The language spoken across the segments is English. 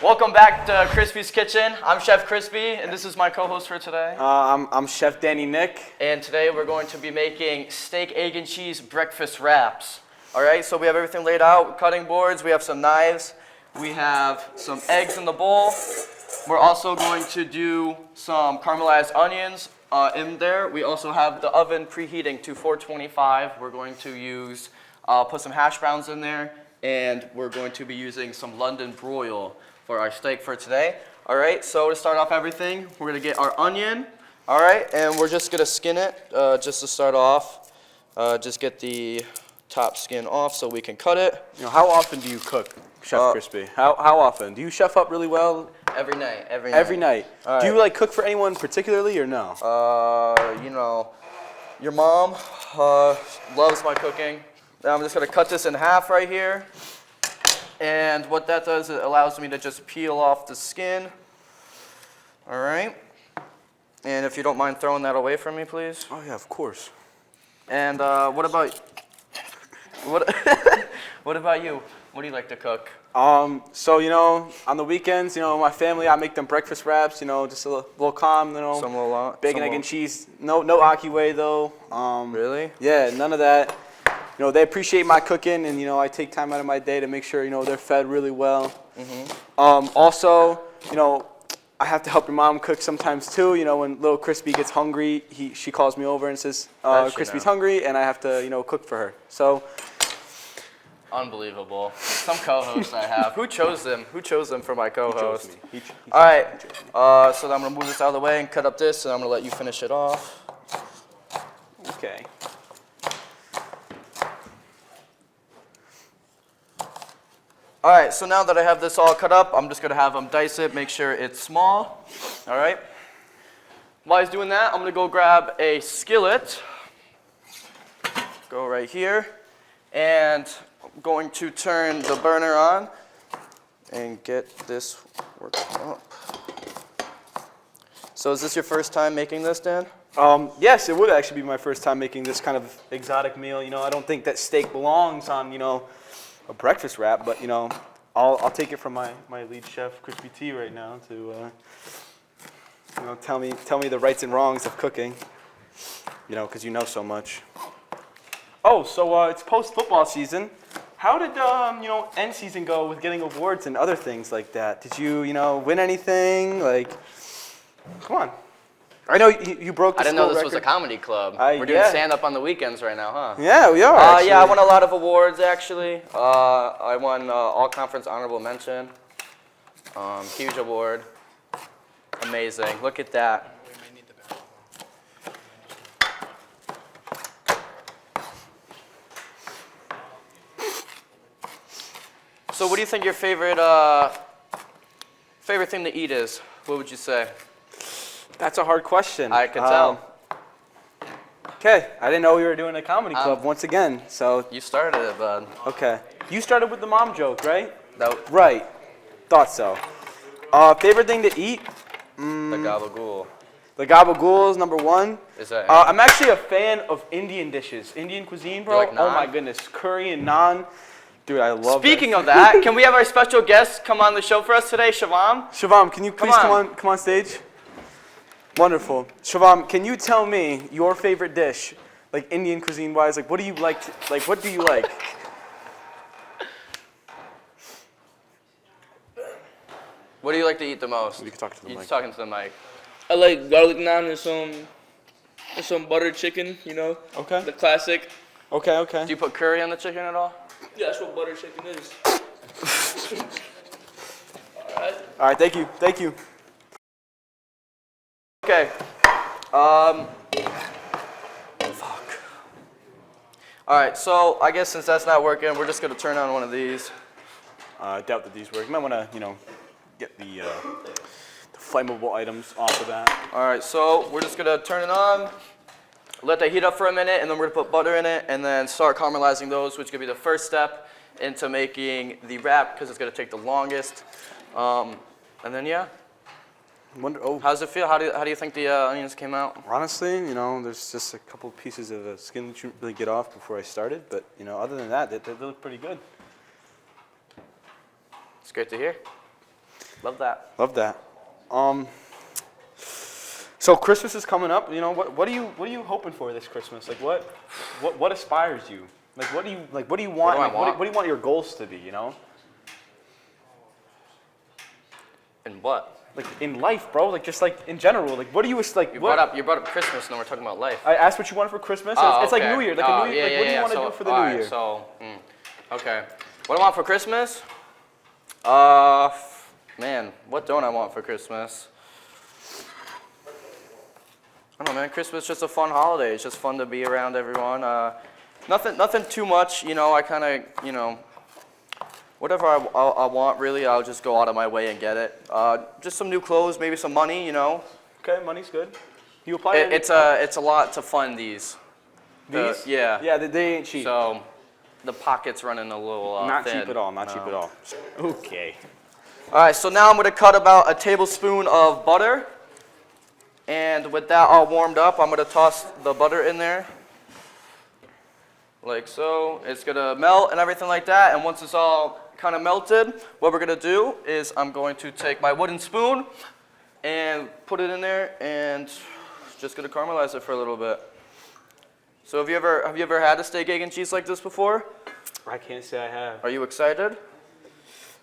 Welcome back to Krispy's Kitchen. I'm Chef Krispy, and this is my co-host for today. I'm Chef Danny Nick. And today we're going to be making steak, egg, and cheese breakfast wraps. All right, so we have everything laid out, cutting boards, we have some knives, we have some eggs in the bowl. We're also going to do some caramelized onions in there. We also have the oven preheating to 425. We're going to use, put some hash browns in there, and we're going to be using some London broil for our steak for today. All right, so to start off everything, we're gonna get our onion, all right, and we're just gonna skin it just to start off. Just get the top skin off so we can cut it. You know, how often do you cook, Chef Krispy? How often? Do you chef up really well? Every night. Every night. All do right. you like cook for anyone particularly or no? You know, your mom loves my cooking. Now I'm just gonna cut this in half right here. And what that does, it allows me to just peel off the skin. All right. And if you don't mind throwing that away from me, please. Oh yeah, of course. And what about what about you? What do you like to cook? So you know, on the weekends, you know, my family, I make them breakfast wraps. You know, just a little calm. You know, bacon, egg, and cheese. No Aki way though. Really? Yeah, none of that. You know, they appreciate my cooking, and you know, I take time out of my day to make sure you know they're fed really well. Also, you know, I have to help your mom cook sometimes too. You know, when little Krispy gets hungry, she calls me over and says, "Krispy's hungry," and I have to cook for her. So. Unbelievable. Some co-hosts I have. Who chose them? Who chose them for my co-host? He All right. So then I'm gonna move this out of the way and cut up this, and I'm gonna let you finish it off. Okay. All right, so now that I have this all cut up, I'm just gonna have them dice it, make sure it's small. All right. While he's doing that, I'm gonna go grab a skillet. Go right here. And I'm going to turn the burner on and get this worked up. So is this your first time making this, Dan? Yes, it would actually be my first time making this kind of exotic meal. You know, I don't think that steak belongs on, you know, a breakfast wrap, but you know, I'll take it from my lead chef, Krispy T, right now to you know, tell me the rights and wrongs of cooking. You know, because you know so much. Oh, so it's post-football season. How did you know, end season go with getting awards and other things like that? Did you know, win anything? Like, come on. I know you broke the I didn't know this record. was a comedy club. We're doing stand-up on the weekends right now, huh? Yeah, we are, actually. Yeah, I won a lot of awards, actually. I won All-Conference Honorable Mention. Huge award. Amazing. Look at that. So what do you think your favorite thing to eat is? What would you say? That's a hard question. I can tell. Okay, I didn't know we were doing a comedy club once again. So you started it, bud. Okay, you started with the mom joke, right? That right. Thought so. Favorite thing to eat? The gabagool. The gabagool is number one. Is that? I'm actually a fan of Indian dishes, Indian cuisine, bro. You like naan? Oh my goodness, curry and naan. Dude, I love Speaking of that, can we have our special guest come on the show for us today, Shivam? Shivam, can you please come on stage? Wonderful. Shivam, can you tell me your favorite dish, like Indian cuisine wise? Like, what do you like? What do you like? What do you like to eat the most? You can talk to the mic. He's talking to the mic. I like garlic naan and some buttered chicken, you know? Okay. The classic. Okay. Do you put curry on the chicken at all? Yeah, that's what buttered chicken is. All right, thank you. Okay. Fuck. All right, so I guess since that's not working, we're just gonna turn on one of these. I doubt that these work. You might want to, you know, get the flammable items off of that. All right, so we're just gonna turn it on, let that heat up for a minute, and then we're gonna put butter in it, and then start caramelizing those, which is gonna be the first step into making the wrap, because it's gonna take the longest. And then yeah. How does it feel? How do you think the onions came out? Honestly, you know, there's just a couple of pieces of skin that you didn't really get off before I started, but you know, other than that, they look pretty good. It's great to hear. Love that. Love that. So Christmas is coming up. You know, what are you hoping for this Christmas? Like what aspires you? Like what do you want? What do I like, want? What do you want your goals to be? You know, And what? like in life, bro. Like just like in general. Like what do you like? You what, brought up Christmas, and we're talking about life. I asked what you wanted for Christmas. Oh, It's like okay. New Year. Like Oh, a New Year. yeah, Like what do you yeah, want to so, do for the all New right, Year? So, okay. What do I want for Christmas? Man, what don't I want for Christmas? I don't know, man. Christmas is just a fun holiday. It's just fun to be around everyone. Nothing too much. You know, I kind of, you know, whatever I want, really, I'll just go out of my way and get it. Just some new clothes, maybe some money, you know. Okay, money's good. You apply. It's a lot to fund these. These? Yeah. Yeah, they ain't cheap. So the pocket's running a little not thin. cheap at all. Not cheap No. at all. Okay. All right, so now I'm going to cut about a tablespoon of butter. And with that all warmed up, I'm going to toss the butter in there. Like so. It's going to melt and everything like that. And once it's all kind of melted, what we're going to do is I'm going to take my wooden spoon and put it in there and just going to caramelize it for a little bit. So have you ever had a steak, egg, and cheese like this before? I can't say I have. Are you excited?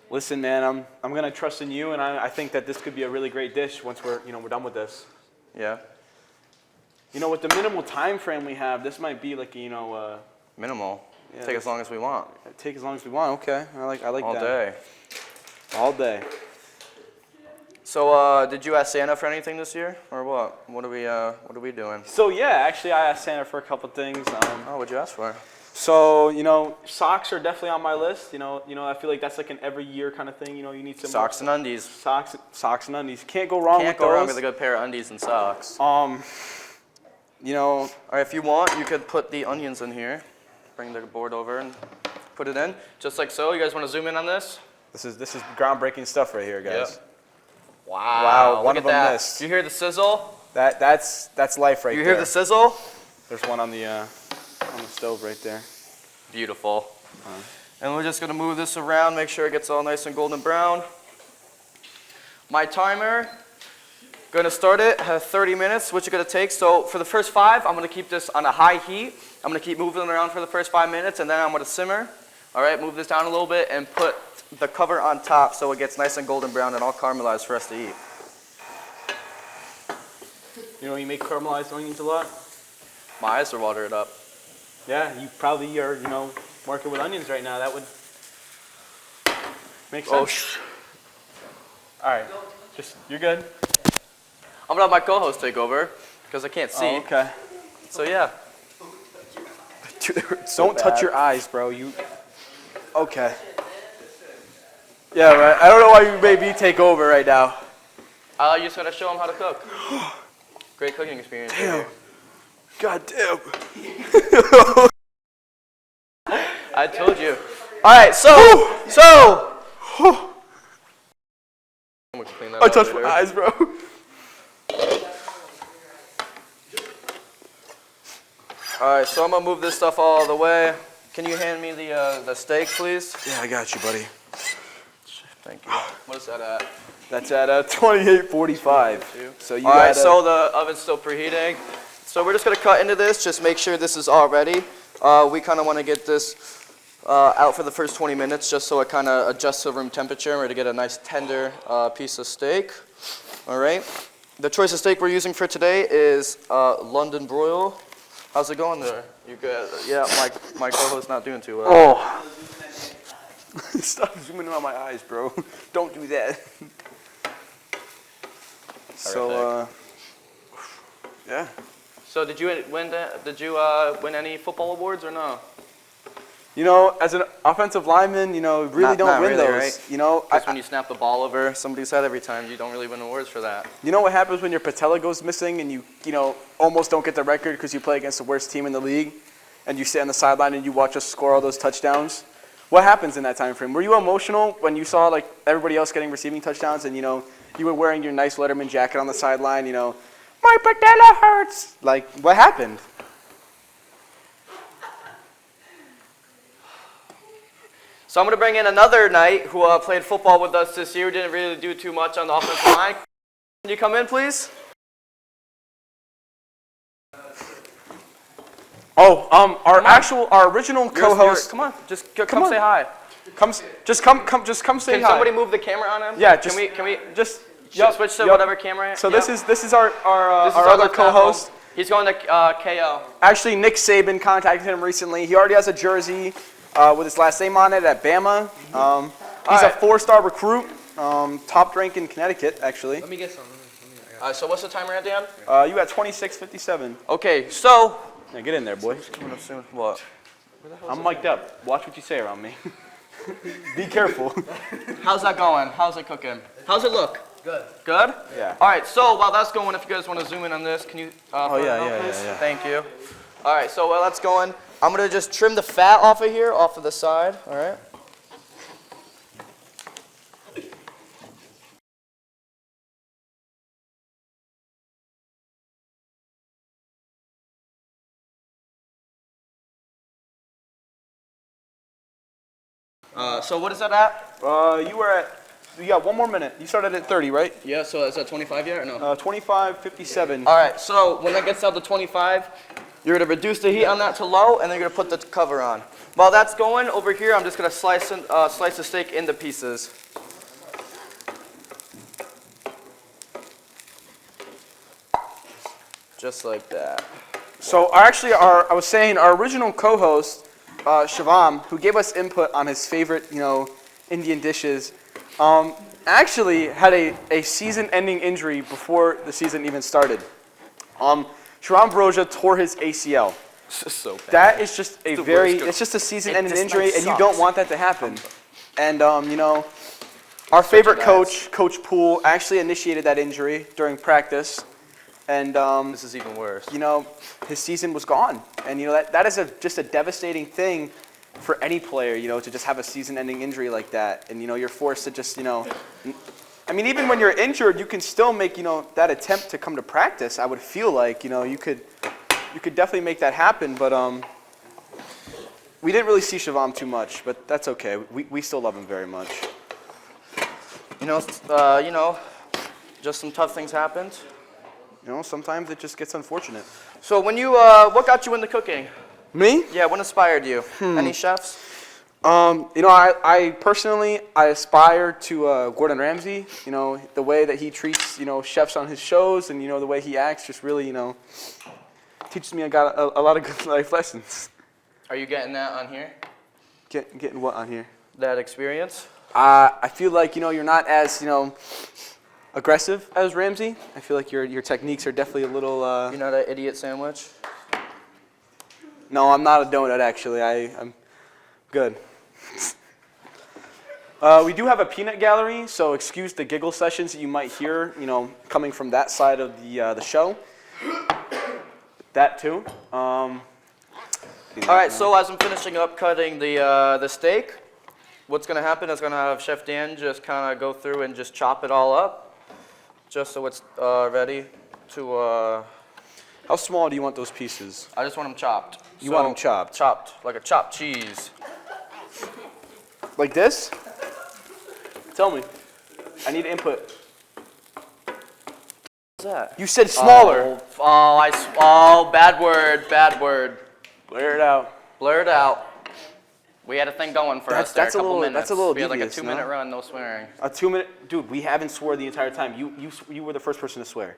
Listen, man, I'm gonna trust in you, and I think that this could be a really great dish once we're done with this. Yeah. You know, with the minimal time frame we have, this might be like Minimal. Yeah, Take as long as we want. take as long as we want. Okay, I like All that. day. All day. So, did you ask Santa for anything this year, or what? What are we doing? So yeah, actually, I asked Santa for a couple things. Oh, what'd you ask for? So socks are definitely on my list. I feel like that's like an every year kind of thing. You need some Socks and undies. Socks and undies. Can't go wrong Can't with go those. wrong with a good pair of undies and socks. All Or if you want, you could put the onions in here. Bring the board over and put it in, just like so. You guys want to zoom in on this? This is groundbreaking stuff right here, guys. Yep. Wow, one look of at them that. missed. Do you hear the sizzle? That's life right You there. hear the sizzle? There's one on the stove right there. Beautiful. And we're just going to move this around, make sure it gets all nice and golden brown. My timer, going to start it at 30 minutes, which is going to take. So for the first 5, I'm going to keep this on a high heat. I'm going to keep moving it around for the first 5 minutes, and then I'm going to simmer. All right, move this down a little bit and put the cover on top so it gets nice and golden brown and all caramelized for us to eat. You make caramelized onions a lot? My eyes are watering up. Yeah, you probably are, working with onions right now. That would make sense. Oh, All right, you're good. I'm going to have my co-host take over because I can't see. Oh, okay. So yeah. Don't touch your eyes, bro. Okay. Yeah, right. I don't know why you made me take over right now. You're just going to show him how to cook. Great cooking experience. right here. God damn. I told you. All right, so. I'm gonna clean that I up touched my later. eyes, bro. All right, so I'm gonna move this stuff all the way. Can you hand me the steak, please? Yeah, I got you, buddy. Thank you. What is that at? That's at 28:45. So you All right, gotta- so the oven's still preheating. So we're just gonna cut into this. Just make sure this is all ready. We kind of want to get this out for the first 20 minutes, just so it kind of adjusts to room temperature, and we're to get a nice tender piece of steak. All right. The choice of steak we're using for today is London broil. How's it going there? You good? Yeah, my co-host's not doing too well. Oh. Stop zooming in on my eyes, bro. Don't do that. So, yeah. So did you win any football awards or no? As an offensive lineman, really Not don't win really, those. right? Because when you snap the ball over somebody's head every time, you don't really win awards for that. You know what happens when your patella goes missing and you almost don't get the record because you play against the worst team in the league, and you sit on the sideline and you watch us score all those touchdowns? What happens in that time frame? Were you emotional when you saw everybody else getting receiving touchdowns and you were wearing your nice Letterman jacket on the sideline? My patella hurts. What happened? So I'm going to bring in another knight who played football with us this year. Didn't really do too much on the offensive line. Can you come in, please? Oh, our original co-host. Come on, just come say hi. Just come say hi. Can somebody move the camera on him? Yeah, Can we just switch to whatever camera? So Yep. this is our This is other left co-host. tackle. He's going to KO. Actually, Nick Saban contacted him recently. He already has a jersey with his last name on it at Bama. He's a 4-star recruit, top rank in Connecticut, actually. Let me get some. So what's the timer at, Dan? You got 26:57. Okay, so. Yeah, get in there, boy. Coming up soon. What? I'm mic'd up. Watch what you say around me. Be careful. How's that going? How's it cooking? How's it look? Good. Good? Yeah. All right, so while that's going, if you guys want to zoom in on this, can you throw it yeah, out, please? yeah. Thank you. All right, so while that's going, I'm going to just trim the fat off of here, off of the side, all right? So what is that at? You got 1 more minute. You started at 30, right? Yeah, so is that 25 yet or no? 25:57. All right, so when that gets down to 25, you're going to reduce the heat on that to low, and then you're going to put the cover on. While that's going, over here, I'm just going to slice the steak into pieces. Just like that. So I was saying our original co-host, Shivam, who gave us input on his favorite, Indian dishes, actually had a season-ending injury before the season even started. Shivam Broja tore his ACL. So bad. That is just it's just a season-ending this injury, night and you sucks. don't want that to happen. And our favorite coach, Coach Poole, actually initiated that injury during practice. And This is even worse. his season was gone. And that is just a devastating thing for any player, to just have a season-ending injury like that. And you're forced to just, even when you're injured, you can still make, that attempt to come to practice. I would feel like, you could definitely make that happen. But we didn't really see Shivam too much, but that's okay. We still love him very much. Just some tough things happened. Sometimes it just gets unfortunate. So when you, what got you into cooking? Me? Yeah, what inspired you? Any chefs? I personally aspire to Gordon Ramsay. The way that he treats, chefs on his shows, and the way he acts just really, teaches me a lot of good life lessons. Are you getting that on here? Getting what on here? That experience? I feel like you're not as aggressive as Ramsay. I feel like your techniques are definitely a little. You're not an idiot sandwich? No, I'm not a donut actually. I'm good. We do have a peanut gallery, so excuse the giggle sessions that you might hear, coming from that side of the show. That too. All right, so as I'm finishing up cutting the steak, what's going to happen is going to have Chef Dan just kind of go through and just chop it all up, just so it's ready to... How small do you want those pieces? I just want them chopped. You want them chopped? Chopped, like a chopped cheese. Like this? Tell me. I need input. What's that? You said smaller. Bad word. Blur it out. Blur it out. We had a thing going for us there, That's a couple minutes. That's a little We had like a devious, 2-minute no? run, no swearing. A 2-minute, dude. We haven't swore the entire time. You were the first person to swear.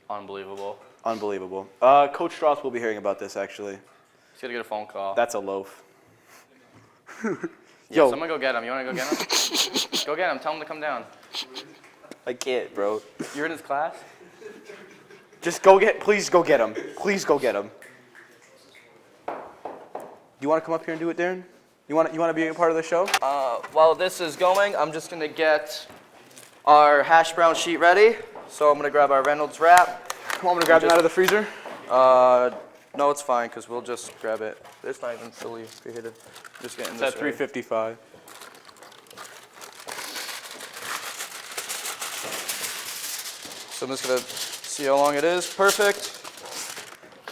Unbelievable. Unbelievable. Coach Strauss will be hearing about this actually. He's gonna get a phone call. That's a loaf. Yo, someone go get him. You wanna go get him? Go get him. Tell him to come down. I can't, bro. You're in his class? Please go get him. Please go get him. You want to come up here and do it, Darren? You want to be a part of the show? While this is going, I'm just gonna get our hash brown sheet ready. So I'm gonna grab our Reynolds wrap. Come on, I'm gonna grab it out of the freezer. No, it's fine, because we'll just grab it. It's not even fully preheated. Just getting It's this at ready. 355. So I'm just gonna see how long it is. Perfect.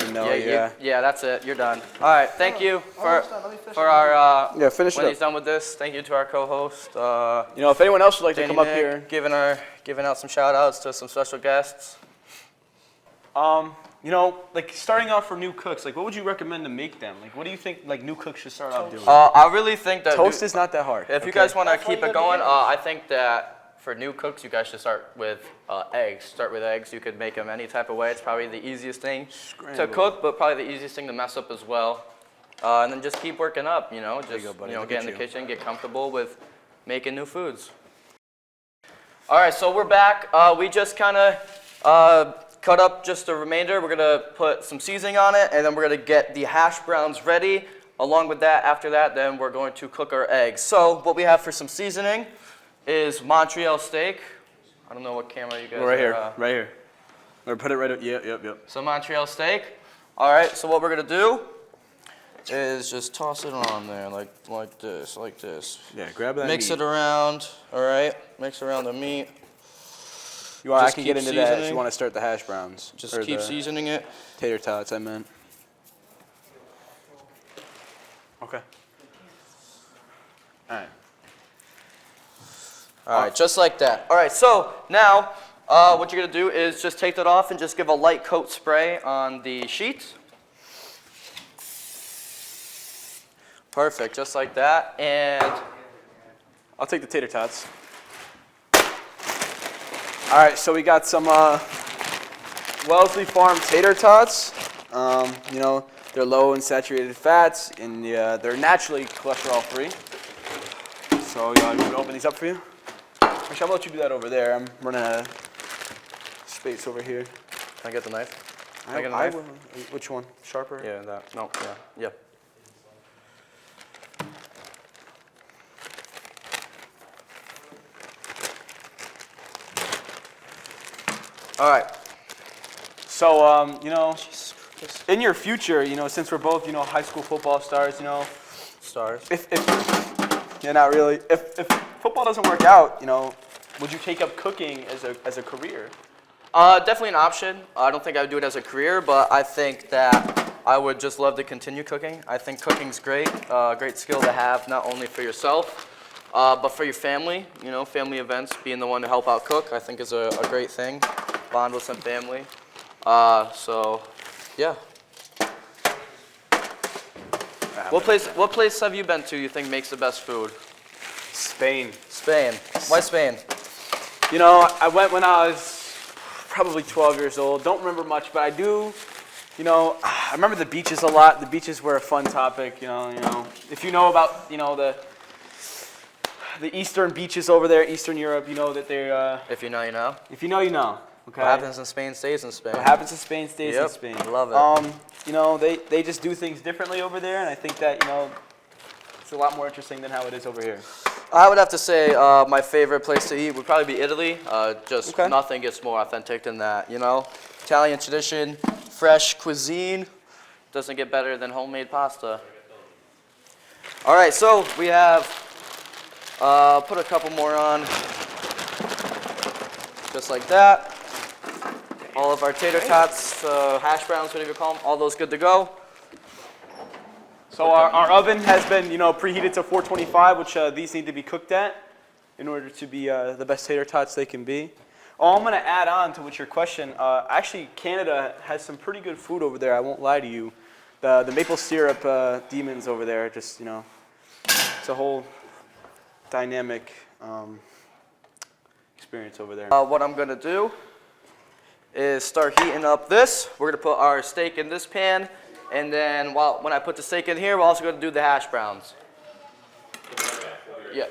even know Yeah, it. yeah, that's it. You're done. All right, thank you for our. Yeah, finish when it he's up. done with this. Thank you to our co-host. You know, if anyone else would like to Danny come up Nick, here. giving out some shout outs to some special guests. You know, like starting off for new cooks, like what would you recommend to make them? Like what do you think like new cooks should start off doing? I really think that Toast is not that hard. If you guys want to keep it going, I think that for new cooks, you guys should start with eggs. Start with eggs. You could make them any type of way. It's probably the easiest thing to cook, but probably the easiest thing to mess up as well. And then just keep working up. You know, just get in the kitchen, get comfortable with making new foods. All right, so we're back. We just kind of cut up just the remainder. We're gonna put some seasoning on it, and then we're gonna get the hash browns ready. Along with that, after that, then we're going to cook our eggs. So what we have for some seasoning is Montreal steak. I don't know what camera you guys Right here, are. right here. Or put it right up. Yep. So Montreal steak. All right, so what we're gonna do is just toss it on there like this. Yeah, grab that. Mix meat. it around, all right? Mix around the meat. You want? I just can keep get into that if seasoning. you want to start the hash browns. Just Or keep the seasoning it. tater tots. I meant. Okay. All right. All right, just like that. All right, so now what you're gonna do is just take that off and just give a light coat spray on the sheets. Perfect, just like that. And I'll take the tater tots. All right, so we got some Wellesley Farm tater tots. You know, they're low in saturated fats, and they're naturally cholesterol free. So you want me to open these up for you? Actually, I'll let you do that over there. I'm running out of space over here. can I get the knife? Can I get a I knife? will. Which one? Sharper? Yeah, that. No, yeah. All right. So, you know, in your future, you know, since we're both, you know, high school football stars, you know, Stars. if yeah, not really. If football doesn't work out, you know, would you take up cooking as a career? Definitely an option. I don't think I would do it as a career, but I think that I would just love to continue cooking. I think cooking's great, great skill to have, not only for yourself, but for your family. You know, family events, being the one to help out cook, I think is a great thing. Bond with some family. So, yeah. What place have you been to you think makes the best food? Spain. Spain. Why Spain? You know, I went when I was probably 12 years old. Don't remember much, but I do. You know, I remember the beaches a lot. The beaches were a fun topic. You know, if you know about, you know, the eastern beaches over there, Eastern Europe, you know that they're. If you know, you know. If you know, you know. Okay. What happens in Spain stays in Spain. What happens in Spain stays in Yep, Spain. I love it. You know, they just do things differently over there, and I think that, you know, it's a lot more interesting than how it is over here. I would have to say my favorite place to eat would probably be Italy. Just Okay. nothing gets more authentic than that, you know? Italian tradition, fresh cuisine, doesn't get better than homemade pasta. All right, so we have, put a couple more on, just like that. All of our tater tots, hash browns, whatever you call them, all those good to go. So our oven has been, you know, preheated to 425, which these need to be cooked at in order to be the best tater tots they can be. Oh, I'm going to add on to what your question. Actually, Canada has some pretty good food over there. I won't lie to you. The maple syrup demons over there, just, you know, it's a whole dynamic experience over there. What I'm gonna do is start heating up this. We're gonna put our steak in this pan, and then when I put the steak in here, we're also gonna do the hash browns. Yeah.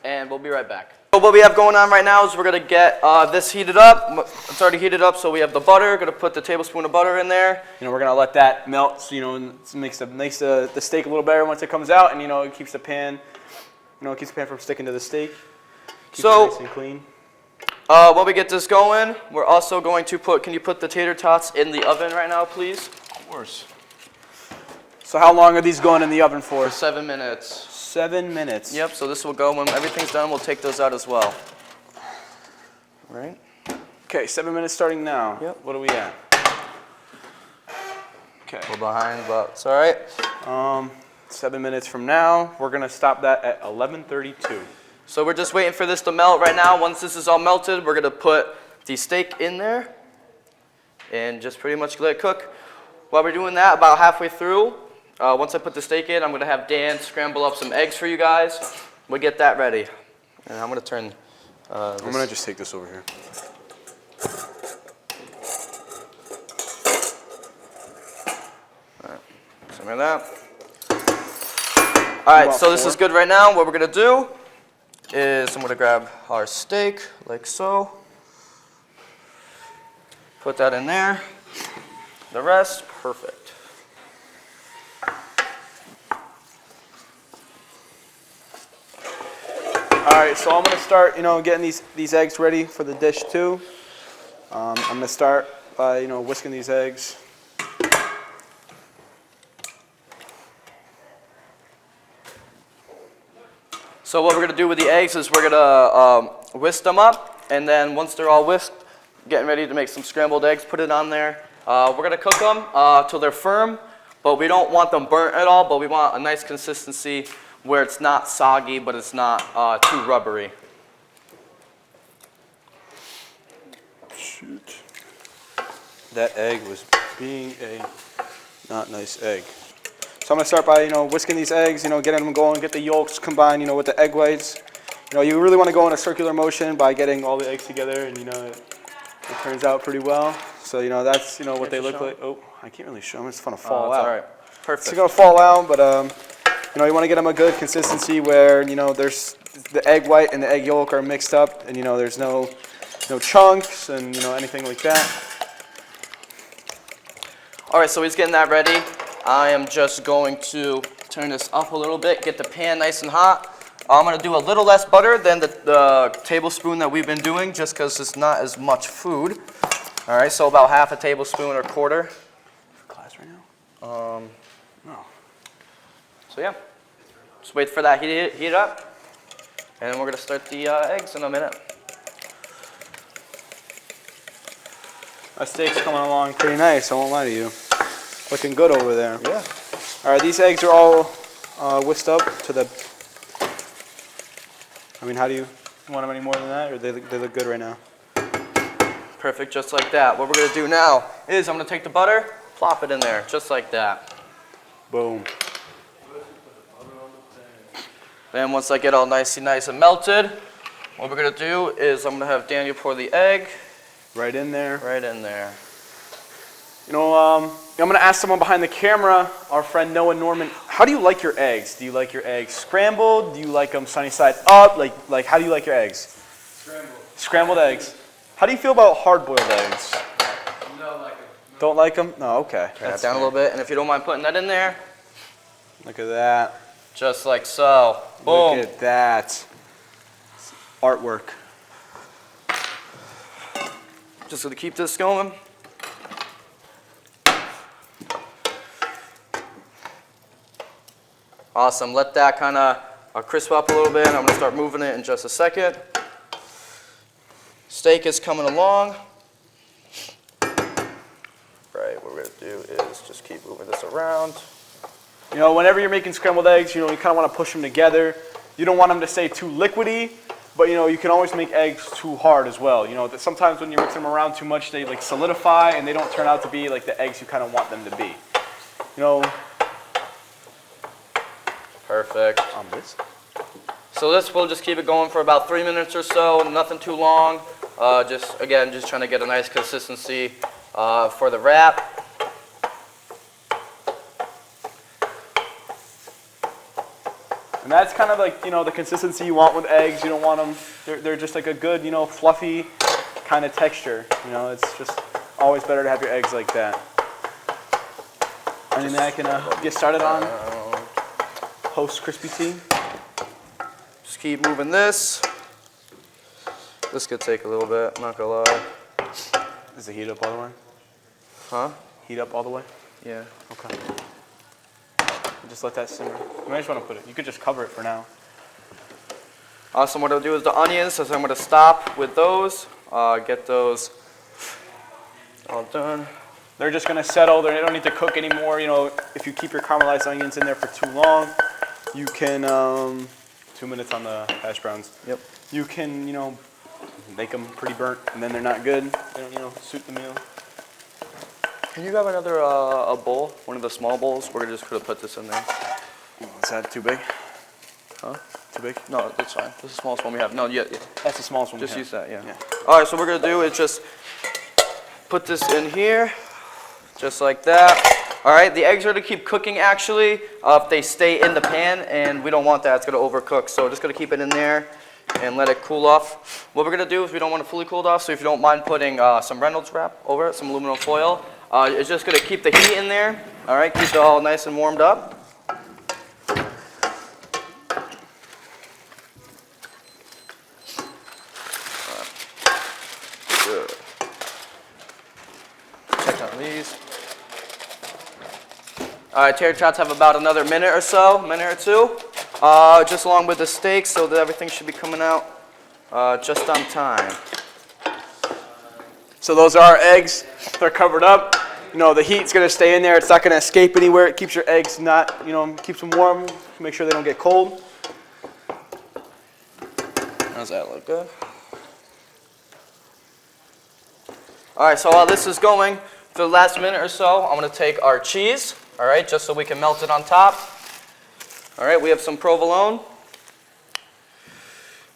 And we'll be right back. So what we have going on right now is we're gonna get this heated up. It's already heated up, so we have the butter. Gonna put the tablespoon of butter in there. You know, we're gonna let that melt, so, you know, and it makes the steak a little better once it comes out, and you know, it keeps the pan, from sticking to the steak. Keeps it nice and clean. While we get this going, we're also going to put. Can you put the tater tots in the oven right now, please? Of course. So how long are these going in the oven for? For 7 minutes. 7 minutes. Yep. So this will go when everything's done. We'll take those out as well. All right. Okay, 7 minutes starting now. Yep. What are we at? Okay. A little behind, but it's all right. 7 minutes from now, we're gonna stop that at 11:32. So we're just waiting for this to melt right now. Once this is all melted, we're gonna put the steak in there and just pretty much let it cook. While we're doing that, about halfway through, once I put the steak in, I'm gonna have Dan scramble up some eggs for you guys. We'll get that ready. And I'm gonna turn I'm gonna just take this over here. Something like that. All right, so this is good right now. What we're gonna do is I'm gonna grab our steak like so. Put that in there. The rest, perfect. All right, so I'm gonna start, getting these eggs ready for the dish too. I'm gonna start by, whisking these eggs. So what we're gonna do with the eggs is we're gonna whisk them up, and then once they're all whisked, getting ready to make some scrambled eggs, put it on there. We're gonna cook them till they're firm, but we don't want them burnt at all, but we want a nice consistency where it's not soggy, but it's not too rubbery. Shoot. That egg was being a not nice egg. So I'm gonna start by, whisking these eggs, getting them going, get the yolks combined, with the egg whites. You really wanna go in a circular motion by getting all the eggs together, and it turns out pretty well. So, that's, what they look like. Oh, I can't really show them, it's gonna fall out. All right, perfect. It's gonna fall out, but you wanna get them a good consistency where, there's the egg white and the egg yolk are mixed up, and there's no chunks and anything like that. All right, so he's getting that ready. I am just going to turn this up a little bit, get the pan nice and hot. I'm gonna do a little less butter than the tablespoon that we've been doing, just because it's not as much food. All right, so about half a tablespoon or quarter. Class right now? No. So yeah, just wait for that heat up, and we're gonna start the eggs in a minute. My steak's coming along pretty nice, I won't lie to you. Looking good over there. Yeah. All right, these eggs are all whisked up to the... how do you want them any more than that, or they look good right now? Perfect, just like that. What we're gonna do now is I'm gonna take the butter, plop it in there, just like that. Boom. Then once I get all nice and melted, what we're gonna do is I'm gonna have Daniel pour the egg. Right in there. Right in there. I'm gonna ask someone behind the camera, our friend Noah Norman, how do you like your eggs? Do you like your eggs scrambled? Do you like them sunny side up? Like how do you like your eggs? Scrambled. Scrambled eggs. How do you feel about hard-boiled eggs? Don't like them. Don't like them? No, okay. Turn that down a little bit, and if you don't mind putting that in there, Look at that. just like so. Boom. Look at that. Artwork. Just gonna keep this going. Awesome, let that kind of crisp up a little bit. I'm gonna start moving it in just a second. Steak is coming along. Right, what we're gonna do is just keep moving this around. Whenever you're making scrambled eggs, you kind of want to push them together. You don't want them to stay too liquidy, but you can always make eggs too hard as well. That sometimes when you mix them around too much, they solidify and they don't turn out to be like the eggs you kind of want them to be. Perfect. On this. So this, we'll just keep it going for about 3 minutes or so, nothing too long. Just trying to get a nice consistency for the wrap. And that's kind of like, the consistency you want with eggs. You don't want them, they're just like a good, fluffy kind of texture. It's just always better to have your eggs like that. Anything I can get started on? Host Krispy Tea. Just keep moving this. This could take a little bit, not gonna lie. Does it heat up all the way? Huh? Heat up all the way? Yeah. Okay. Just let that simmer. You might just want to put it. You could just cover it for now. Awesome. What I'll do is the onions, so I'm gonna stop with those. Get those all done. they're just gonna settle. They don't need to cook anymore. You know, if you keep your caramelized onions in there for too long, you can 2 minutes on the hash browns. Yep. You can, you know, make them pretty burnt, and then they're not good. They don't, you know, suit the meal. Can you grab another a bowl, one of the small bowls? We're just gonna put this in there. Is that too big? Huh? Too big? No, that's fine. This is the smallest one we have. No, yeah. That's the smallest one. Just we use have. that, yeah. All right, so what we're gonna do is just put this in here, just like that. All right, the eggs are to keep cooking actually if they stay in the pan, and we don't want that, it's gonna overcook. So just gonna keep it in there and let it cool off. What we're gonna do is we don't want it fully cooled off, so if you don't mind putting some Reynolds wrap over it, some aluminum foil, it's just gonna keep the heat in there. All right, keep it all nice and warmed up. Good. Check on these. All right, tater tots have about another minute or two, just along with the steak, so that everything should be coming out just on time. So those are our eggs. They're covered up. You know, the heat's gonna stay in there. It's not gonna escape anywhere. It keeps your eggs not, you know, keeps them warm. Make sure they don't get cold. How's that look good? All right, so while this is going, for the last minute or so, I'm gonna take our cheese, all right, just so we can melt it on top. All right, we have some provolone.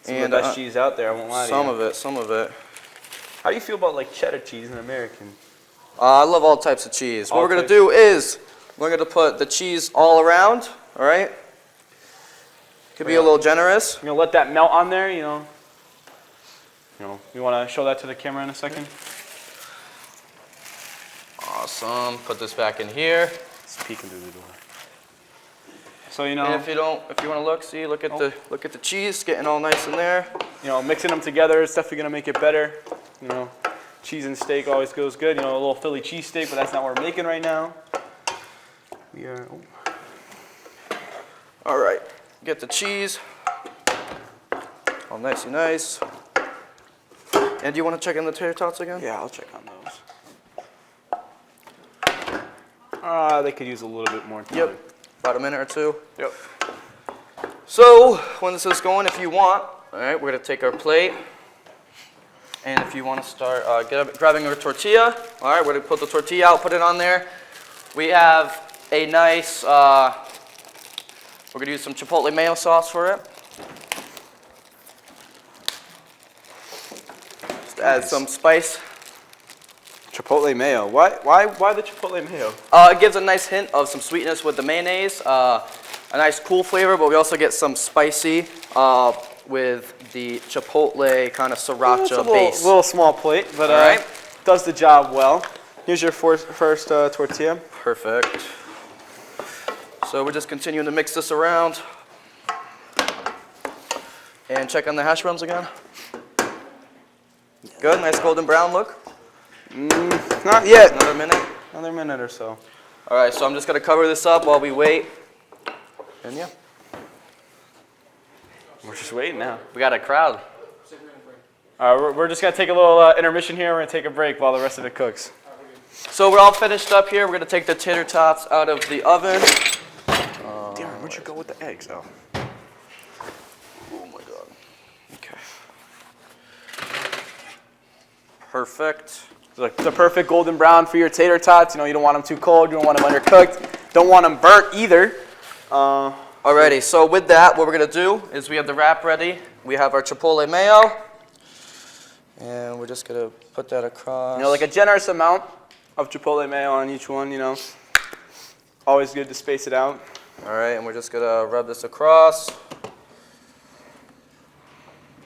Some of the best cheese out there, I won't lie to you. Some of it. How do you feel about like cheddar cheese in American? I love all types of cheese. What All we're gonna types? do is, we're gonna put the cheese all around, all right? Could be a little generous. You know, let that melt on there, you know. You wanna show that to the camera in a second? Awesome, put this back in here. It's peeking through the door. So, you know, And if you wanna look, see, look at the cheese getting all nice in there. you know, mixing them together is definitely gonna make it better. You know, cheese and steak always goes good. You know, a little Philly cheesesteak, but that's not what we're making right now. We are. Oh. All right, get the cheese. All nicey nice. And do you wanna check in the tater tots again? Yeah, I'll check on those. They could use a little bit more time. Yep, about a minute or two. Yep. So, when this is going, if you want, all right, we're gonna take our plate. And if you wanna start grabbing your tortilla, all right, we're gonna put the tortilla out, put it on there. We have a nice, we're gonna use some chipotle mayo sauce for it. Just add some spice. Chipotle mayo. Why the chipotle mayo? It gives a nice hint of some sweetness with the mayonnaise, a nice cool flavor, but we also get some spicy with the chipotle kind of sriracha base. Little small plate, but All right. does the job well. Here's your first tortilla. Perfect. So we're just continuing to mix this around. And check on the hash browns again. Good, nice golden brown look. Not yet. Another minute. Another minute or so. All right, so I'm just gonna cover this up while we wait. And yeah, We're just waiting now. we got a crowd. All right, we're just gonna take a little intermission here. We're gonna take a break while the rest of it cooks. So we're all finished up here. We're gonna take the tater tots out of the oven. Darren, where'd you go with the eggs? Oh. Oh my God. Okay. Perfect. It's like the perfect golden brown for your tater tots. You know, you don't want them too cold. You don't want them undercooked. Don't want them burnt either. Alrighty, so with that, what we're gonna do is we have the wrap ready. We have our chipotle mayo. And we're just gonna put that across. You know, like a generous amount of chipotle mayo on each one, you know. Always good to space it out. Alright, and we're just gonna rub this across.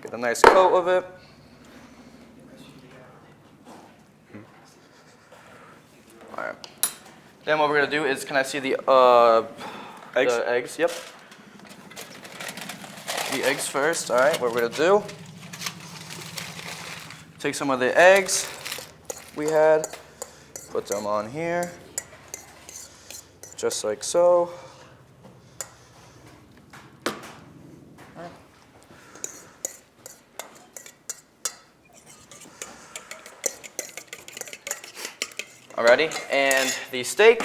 Get a nice coat of it. Alright. Then what we're gonna do is, can I see the Eggs? The eggs, yep. The eggs first, alright, what we're gonna do. Take some of the eggs we had, put them on here. Just like so. All Alrighty, and the steak.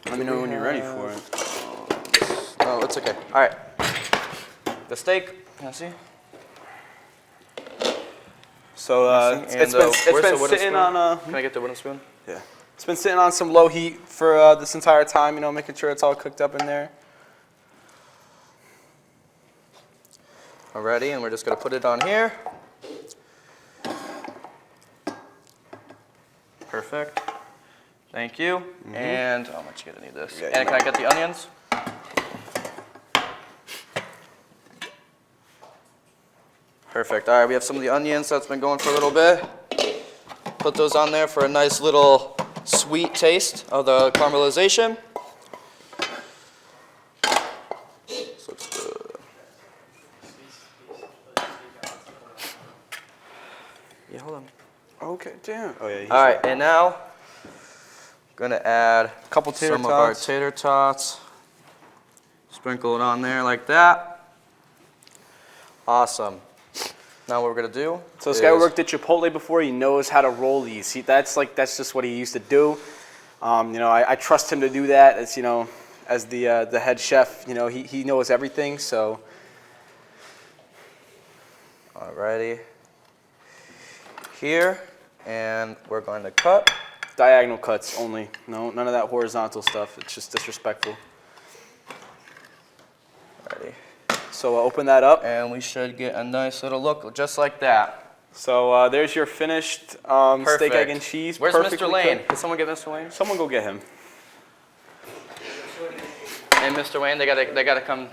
Let me know when you're ready for it. Oh, it's okay. All right. The steak. Can I see? So Where's it's the been wooden sitting spoon? on Can I get the wooden spoon? yeah. It's been sitting on some low heat for this entire time. You know, making sure it's all cooked up in there. Alrighty, and we're just gonna put it on here. Perfect. Thank you. And how much you gonna need this? Yeah, And can I get the onions? Perfect. All right, we have some of the onions that's been going for a little bit. Put those on there for a nice little sweet taste of the caramelization. This looks good. Yeah, hold on. Okay, damn. Oh yeah. he's All right, and now gonna add a couple tater some of our tots. tater tots. Sprinkle it on there like that. Awesome. Now what we're gonna do? So this guy is- worked at Chipotle before. He knows how to roll these. That's just what he used to do. You know, I trust him to do that. As you know, as the head chef, you know, he knows everything. So Alrighty. Here, and we're going to cut. diagonal cuts only. No, none of that horizontal stuff. It's just disrespectful. Alrighty. So open that up. And we should get a nice little look just like that. So there's your finished steak, Perfect. egg, and cheese. Where's perfectly Mr. Lane? cooked. Can someone get Mr. Lane? Someone go get him. And Mr. Wayne, they gotta come.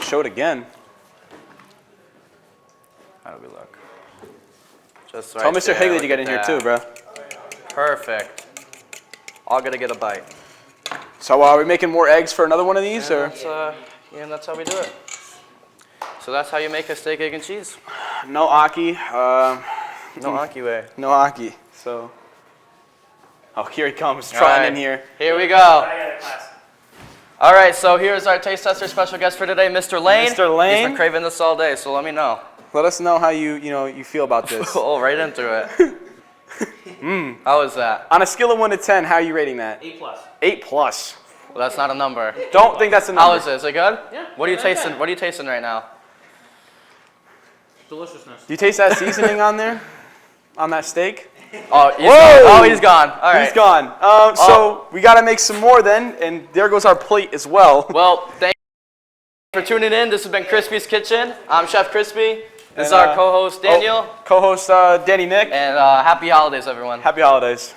Show it again. How do we look? Just right Tell Mr. there, Higley look to get in at here that. too, bro. Perfect. All gonna get a bite. So are we making more eggs for another one of these, or? Yeah, that's how we do it. So that's how you make a steak, egg, and cheese. No aki. No Aki way. No aki. So. Oh, here he comes, trotting in here. Here we go. All right, so here's our taste tester special guest for today, Mr. Lane. Mr. Lane. He's been craving this all day, so let me know. Let us know how you feel about this. Oh, right into it. How is that? On a scale of 1 to 10, how are you rating that? 8+. 8+. Well, that's not a number. Don't think that's a number. How is it? Is it good? Yeah. What are you tasting? What are you tasting right now? Deliciousness. Do you taste that seasoning on there? On that steak? Oh, he's Whoa! gone. Oh, he's gone. All right. He's gone. So we got to make some more then, and there goes our plate as well. Well, thank you for tuning in. This has been Krispy's Kitchen. I'm Chef Crispy. This is And, our co-host, Daniel. Co-host Danny Nick. And happy holidays, everyone. Happy holidays.